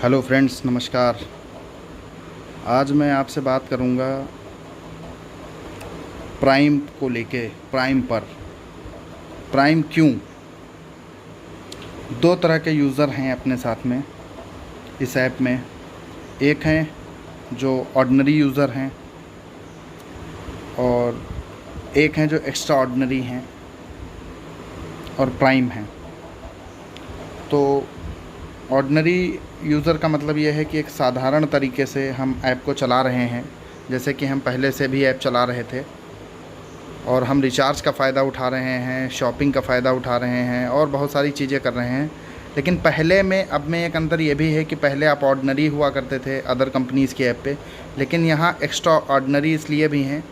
Hello friends, नमस्कार। आज मैं आपसे बात करूंगा प्राइम को लेके। प्राइम क्यों? दो तरह के यूज़र हैं अपने साथ में इस ऐप में। एक हैं जो ऑर्डिनरी यूज़र हैं और एक हैं जो एक्स्ट्रा ऑर्डिनरी हैं और प्राइम हैं। तो ऑर्डिनरी यूज़र का मतलब ये है कि एक साधारण तरीके से हम ऐप को चला रहे हैं, जैसे कि हम पहले से भी ऐप चला रहे थे और हम रिचार्ज का फ़ायदा उठा रहे हैं, शॉपिंग का फ़ायदा उठा रहे हैं और बहुत सारी चीज़ें कर रहे हैं। लेकिन पहले में अब में एक अंतर ये भी है कि पहले आप ऑर्डिनरी हुआ करते थे अदर कंपनीज़ की ऐप पे, लेकिन यहाँ एक्स्ट्रा ऑर्डिनरी इसलिए भी हैं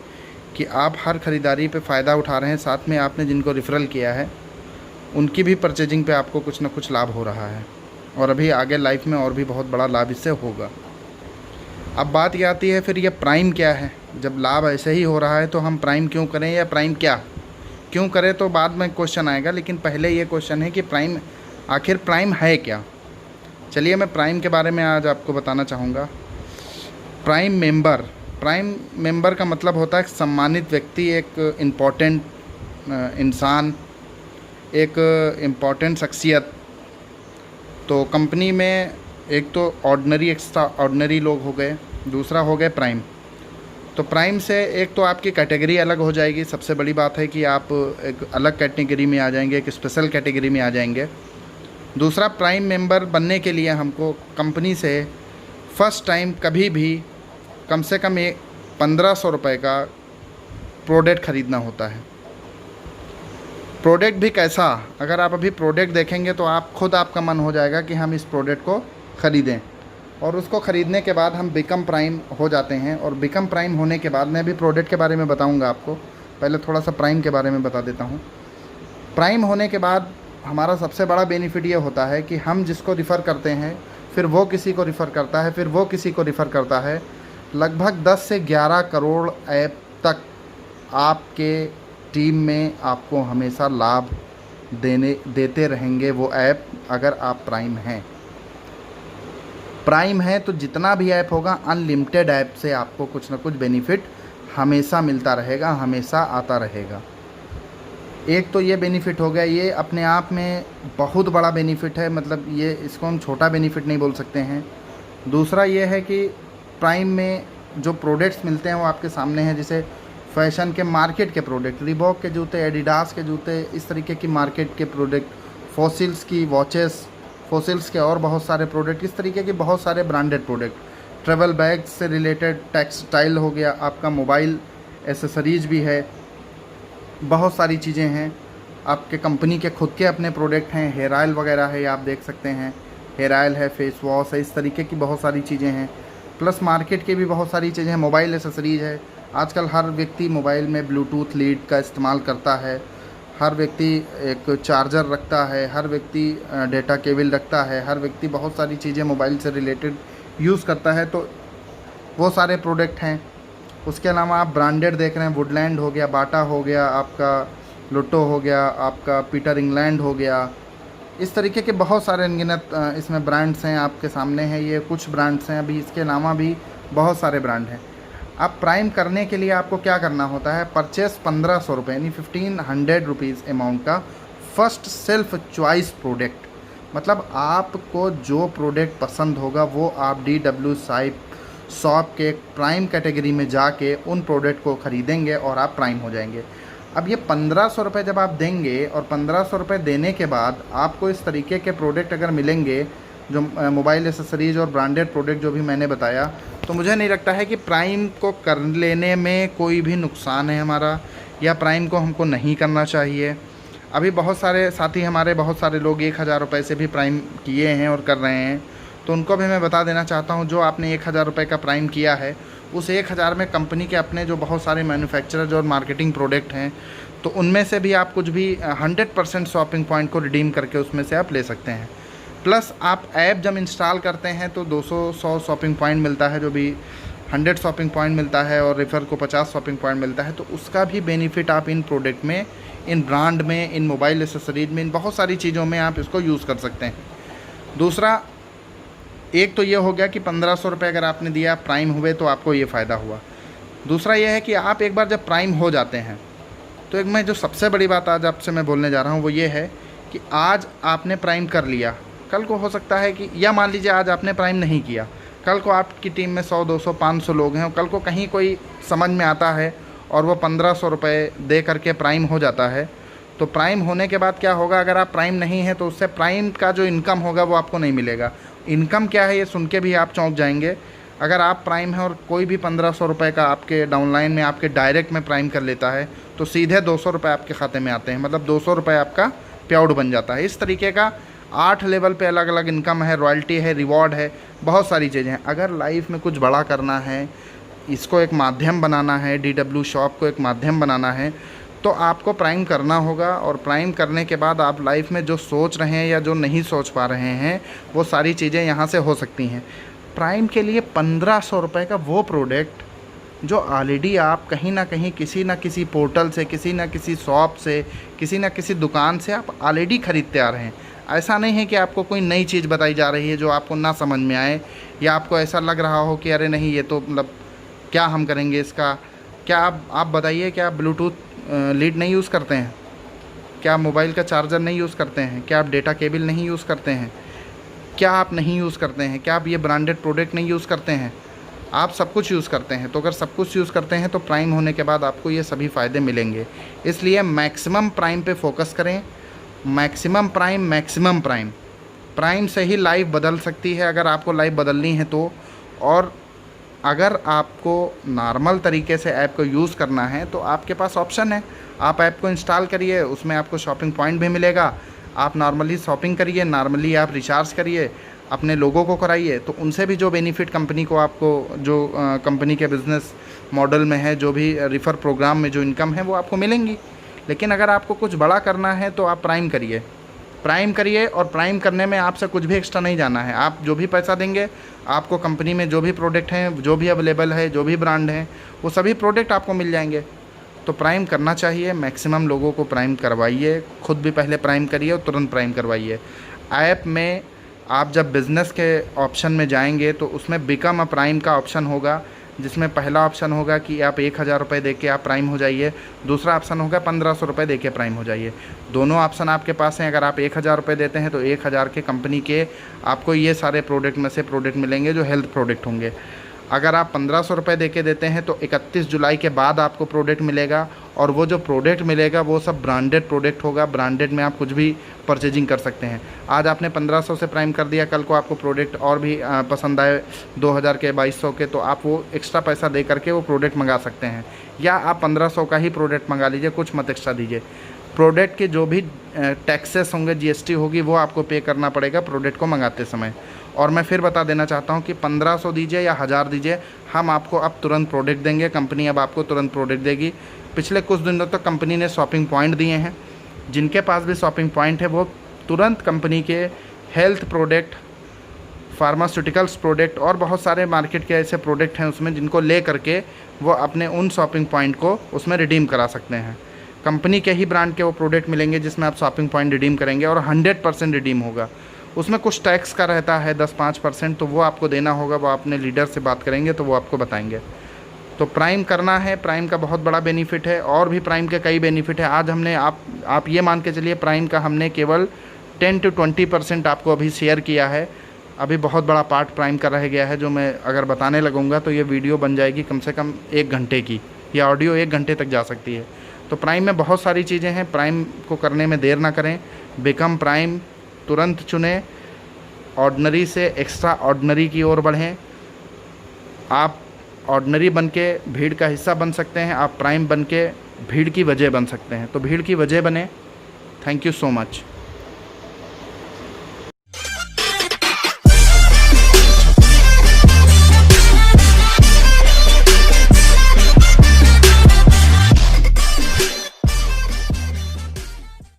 कि आप हर ख़रीदारी पे फ़ायदा उठा रहे हैं। साथ में आपने जिनको रेफ़रल किया है उनकी भी परचेजिंग पे आपको कुछ ना कुछ लाभ हो रहा है और अभी आगे लाइफ में और भी बहुत बड़ा लाभ इससे होगा। अब बात ये आती है फिर ये प्राइम क्या है। जब लाभ ऐसे ही हो रहा है तो हम प्राइम क्यों करें या प्राइम क्यों करें, तो बाद में क्वेश्चन आएगा। लेकिन पहले ये क्वेश्चन है कि आखिर प्राइम है क्या। चलिए मैं प्राइम के बारे में आज आपको बताना चाहूँगा। प्राइम मेंबर का मतलब होता है एक सम्मानित व्यक्ति, एक इम्पोर्टेंट इंसान, एक इम्पोर्टेंट शख्सियत। तो कंपनी में एक तो ऑर्डिनरी, एक्स्ट्रा ऑर्डिनरी लोग हो गए, दूसरा हो गए प्राइम। तो प्राइम से एक तो आपकी कैटेगरी अलग हो जाएगी। सबसे बड़ी बात है कि आप एक अलग कैटेगरी में आ जाएंगे, एक स्पेशल कैटेगरी में आ जाएंगे। दूसरा, प्राइम मेंबर बनने के लिए हमको कंपनी से फ़र्स्ट टाइम कभी भी कम से कम 1500 रुपये का प्रोडक्ट ख़रीदना होता है। प्रोडक्ट भी कैसा, अगर आप अभी प्रोडक्ट देखेंगे तो आपका मन हो जाएगा कि हम इस प्रोडक्ट को ख़रीदें, और उसको ख़रीदने के बाद हम बिकम प्राइम हो जाते हैं। और बिकम प्राइम होने के बाद मैं भी प्रोडक्ट के बारे में बताऊंगा आपको, पहले थोड़ा सा प्राइम के बारे में बता देता हूं। प्राइम होने के बाद हमारा सबसे बड़ा बेनिफिट ये होता है कि हम जिसको रिफ़र करते हैं फिर वो किसी को रिफ़र करता है, फिर वो किसी को रिफ़र करता है। लगभग 10 से 11 करोड़ ऐप तक आपके टीम में आपको हमेशा लाभ देते रहेंगे वो ऐप, अगर आप प्राइम हैं तो जितना भी ऐप होगा अनलिमिटेड ऐप से आपको कुछ ना कुछ बेनिफिट हमेशा मिलता रहेगा, हमेशा आता रहेगा। एक तो ये बेनिफिट हो गया, ये अपने आप में बहुत बड़ा बेनिफिट है, मतलब ये इसको हम छोटा बेनिफिट नहीं बोल सकते हैं। दूसरा ये है कि प्राइम में जो प्रोडक्ट्स मिलते हैं वो आपके सामने हैं, जैसे फैशन के मार्केट के प्रोडक्ट, रिबॉक के जूते, एडिडास के जूते, इस तरीके की मार्केट के प्रोडक्ट, फॉसिल्स की वॉचेस, फॉसिल्स के और बहुत सारे प्रोडक्ट, इस तरीके के बहुत सारे ब्रांडेड प्रोडक्ट, ट्रैवल बैग्स से रिलेटेड टेक्सटाइल हो गया, आपका मोबाइल एसेसरीज भी है, बहुत सारी चीज़ें हैं। आपके कंपनी के खुद के अपने प्रोडक्ट हैं, हेयर ऑयल वगैरह है, आप देख सकते हैं, हेयर ऑयल है, फेस वॉश है, इस तरीके की बहुत सारी चीज़ें हैं। प्लस मार्केट के भी बहुत सारी चीज़ें हैं, मोबाइल एसेसरीज है। आजकल हर व्यक्ति मोबाइल में ब्लूटूथ लीड का इस्तेमाल करता है, हर व्यक्ति एक चार्जर रखता है, हर व्यक्ति डेटा केबल रखता है, हर व्यक्ति बहुत सारी चीज़ें मोबाइल से रिलेटेड यूज़ करता है। तो वो सारे प्रोडक्ट हैं। उसके अलावा आप ब्रांडेड देख रहे हैं, वुडलैंड हो गया, बाटा हो गया, आपका लुटो हो गया, आपका पीटर इंग्लैंड हो गया, इस तरीके के बहुत सारे अनगिनत इसमें ब्रांड्स हैं आपके सामने हैं। ये कुछ ब्रांड्स हैं, अभी इसके अलावा भी बहुत सारे ब्रांड हैं। अब प्राइम करने के लिए आपको क्या करना होता है, परचेस 1500 रुपये यानी 1500 रुपीज़ अमाउंट का फर्स्ट सेल्फ चॉइस प्रोडक्ट, मतलब आपको जो प्रोडक्ट पसंद होगा वो आप DW शॉप के प्राइम कैटेगरी में जाके उन प्रोडक्ट को ख़रीदेंगे और आप प्राइम हो जाएंगे। अब ये 1500 रुपये जब आप देंगे और 1500 रुपये देने के बाद आपको इस तरीके के प्रोडक्ट अगर मिलेंगे, जो मोबाइल एसेसरीज और ब्रांडेड प्रोडक्ट जो भी मैंने बताया, तो मुझे नहीं लगता है कि प्राइम को कर लेने में कोई भी नुकसान है हमारा, या प्राइम को हमको नहीं करना चाहिए। अभी बहुत सारे साथी हमारे, बहुत सारे लोग 1000 रुपये से भी प्राइम किए हैं और कर रहे हैं। तो उनको भी मैं बता देना चाहता हूँ, जो आपने 1000 रुपये का प्राइम किया है उस 1000 में कंपनी के अपने जो बहुत सारे मैन्युफैक्चरर्स और मार्केटिंग प्रोडक्ट हैं, तो उनमें से भी आप कुछ भी 100% शॉपिंग पॉइंट को रिडीम करके उसमें से आप ले सकते हैं। प्लस आप ऐप जब इंस्टॉल करते हैं तो 200 शॉपिंग पॉइंट मिलता है, जो भी 100 शॉपिंग पॉइंट मिलता है, और रेफ़र को 50 शॉपिंग पॉइंट मिलता है। तो उसका भी बेनिफिट आप इन प्रोडक्ट में, इन ब्रांड में, इन मोबाइल एसेसरीज में, इन बहुत सारी चीज़ों में आप इसको यूज़ कर सकते हैं। दूसरा, एक तो ये हो गया कि 1500 रुपये अगर आपने दिया प्राइम हुए तो आपको ये फ़ायदा हुआ। दूसरा ये है कि आप एक बार जब प्राइम हो जाते हैं तो एक मैं जो सबसे बड़ी बात आज आपसे मैं बोलने जा रहा हूँ वो ये है कि आज आपने प्राइम कर लिया, कल को हो सकता है कि, या मान लीजिए आज आपने प्राइम नहीं किया, कल को आपकी टीम में 100 200 500 लोग हैं और कल को कहीं कोई समझ में आता है और वो 1500 रुपये दे करके प्राइम हो जाता है, तो प्राइम होने के बाद क्या होगा, अगर आप प्राइम नहीं हैं तो उससे प्राइम का जो इनकम होगा वो आपको नहीं मिलेगा। इनकम क्या है ये सुन के भी आप चौंक जाएंगे। अगर आप प्राइम हैं और कोई भी 1500 रुपये का आपके डाउनलाइन में आपके डायरेक्ट में प्राइम कर लेता है तो सीधे 200 रुपये आपके खाते में आते हैं, मतलब 200 रुपये आपका पेआउट बन जाता है। इस तरीके का 8 लेवल पे अलग अलग इनकम है, रॉयल्टी है, रिवॉर्ड है, बहुत सारी चीज़ें हैं। अगर लाइफ में कुछ बड़ा करना है, इसको एक माध्यम बनाना है, DW शॉप को एक माध्यम बनाना है, तो आपको प्राइम करना होगा। और प्राइम करने के बाद आप लाइफ में जो सोच रहे हैं या जो नहीं सोच पा रहे हैं वो सारी चीज़ें यहाँ से हो सकती हैं। प्राइम के लिए 1500 रुपये का वो प्रोडक्ट जो ऑलरेडी आप कहीं ना कहीं किसी ना किसी पोर्टल से, किसी ना किसी शॉप से, किसी ना किसी दुकान से आप ऑलरेडी ख़रीदते आ रहे हैं। ऐसा नहीं है कि आपको कोई नई चीज़ बताई जा रही है जो आपको ना समझ में आए, या आपको ऐसा लग रहा हो कि अरे नहीं ये तो मतलब क्या हम करेंगे इसका। क्या आप बताइए, क्या आप ब्लूटूथ लीड नहीं यूज़ करते हैं? क्या आप मोबाइल का चार्जर नहीं यूज़ करते हैं? क्या आप डेटा केबल नहीं यूज़ करते हैं? क्या आप नहीं यूज़ करते हैं? क्या आप ये ब्रांडेड प्रोडक्ट नहीं यूज़ करते हैं? आप सब कुछ यूज़ करते हैं। तो अगर सब कुछ यूज़ करते हैं तो प्राइम होने के बाद आपको ये सभी फ़ायदे मिलेंगे। इसलिए मैक्सिमम प्राइम पे फोकस करें। Maximum prime, maximum prime. Prime से ही लाइफ बदल सकती है अगर आपको लाइफ बदलनी है तो। और अगर आपको नॉर्मल तरीके से ऐप को यूज़ करना है तो आपके पास ऑप्शन है, आप ऐप को इंस्टॉल करिए, उसमें आपको शॉपिंग पॉइंट भी मिलेगा। आप नॉर्मली शॉपिंग करिए, नॉर्मली आप रिचार्ज करिए, अपने लोगों को कराइए, तो उनसे भी जो बेनिफिट कंपनी को आपको जो कंपनी के बिज़नेस मॉडल में है, जो भी रिफ़र प्रोग्राम में जो इनकम है वो आपको मिलेंगी। लेकिन अगर आपको कुछ बड़ा करना है तो आप प्राइम करिए, प्राइम करिए। और प्राइम करने में आपसे कुछ भी एक्स्ट्रा नहीं जाना है। आप जो भी पैसा देंगे आपको कंपनी में जो भी प्रोडक्ट हैं, जो भी अवेलेबल है, जो भी ब्रांड हैं, वो सभी प्रोडक्ट आपको मिल जाएंगे। तो प्राइम करना चाहिए, मैक्सिमम लोगों को प्राइम करवाइए, खुद भी पहले प्राइम करिए और तुरंत प्राइम करवाइए। ऐप में आप जब बिज़नेस के ऑप्शन में जाएंगे तो उसमें बिकम अ प्राइम का ऑप्शन होगा, जिसमें पहला ऑप्शन होगा कि आप 1000 रुपये दे के आप प्राइम हो जाइए, दूसरा ऑप्शन होगा 1500 रुपये दे के प्राइम हो जाइए। दोनों ऑप्शन आपके पास हैं। अगर आप 1000 रुपये देते हैं तो 1000 के कंपनी के आपको ये सारे प्रोडक्ट में से प्रोडक्ट मिलेंगे जो हेल्थ प्रोडक्ट होंगे। अगर आप 1500 रुपये दे के देते हैं तो 31 जुलाई के बाद आपको प्रोडक्ट मिलेगा, और वो जो प्रोडक्ट मिलेगा वो सब ब्रांडेड प्रोडक्ट होगा। ब्रांडेड में आप कुछ भी परचेजिंग कर सकते हैं। आज आपने 1500 से प्राइम कर दिया, कल को आपको प्रोडक्ट और भी पसंद आए 2000 के, 2200 के, तो आप वो एक्स्ट्रा पैसा दे करके वो प्रोडक्ट मंगा सकते हैं। या आप 1500 का ही प्रोडक्ट मंगा लीजिए, कुछ मत एक्स्ट्रा दीजिए। प्रोडक्ट के जो भी टैक्सेस होंगे, GST होगी, वो आपको पे करना पड़ेगा प्रोडक्ट को मंगाते समय। और मैं फिर बता देना चाहता हूँ कि 1500 दीजिए या 1000 दीजिए, हम आपको अब तुरंत प्रोडक्ट देंगे। कंपनी अब आपको तुरंत प्रोडक्ट देगी। पिछले कुछ दिनों तक कंपनी ने शॉपिंग पॉइंट दिए हैं। जिनके पास भी शॉपिंग पॉइंट है वो तुरंत कंपनी के हेल्थ प्रोडक्ट, फार्मास्यूटिकल्स प्रोडक्ट और बहुत सारे मार्केट के ऐसे प्रोडक्ट हैं उसमें, जिनको ले करके वो अपने उन शॉपिंग पॉइंट को उसमें रिडीम करा सकते हैं। कंपनी के ही ब्रांड के वो प्रोडक्ट मिलेंगे जिसमें आप शॉपिंग पॉइंट रिडीम करेंगे, और 100% रिडीम होगा। उसमें कुछ टैक्स का रहता है 10-5%, तो वो आपको देना होगा। वो अपने लीडर से बात करेंगे तो वो आपको बताएंगे। तो प्राइम करना है, प्राइम का बहुत बड़ा बेनिफिट है, और भी प्राइम के कई बेनिफिट है। आज हमने आप ये मान के चलिए प्राइम का हमने केवल 10 to 20% आपको अभी शेयर किया है। अभी बहुत बड़ा पार्ट प्राइम का रह गया है, जो मैं अगर बताने लगूँगा तो ये वीडियो बन जाएगी कम से कम 1 घंटे की, या ऑडियो 1 घंटे तक जा सकती है। तो प्राइम में बहुत सारी चीज़ें हैं। प्राइम को करने में देर ना करें, बिकम प्राइम तुरंत चुनें, ऑर्डिनरी से एक्स्ट्रा ऑर्डिनरी की ओर बढ़ें। आप ऑर्डिनरी बन के भीड़ का हिस्सा बन सकते हैं, आप प्राइम बन के भीड़ की वजह बन सकते हैं। तो भीड़ की वजह बने। Thank you so much.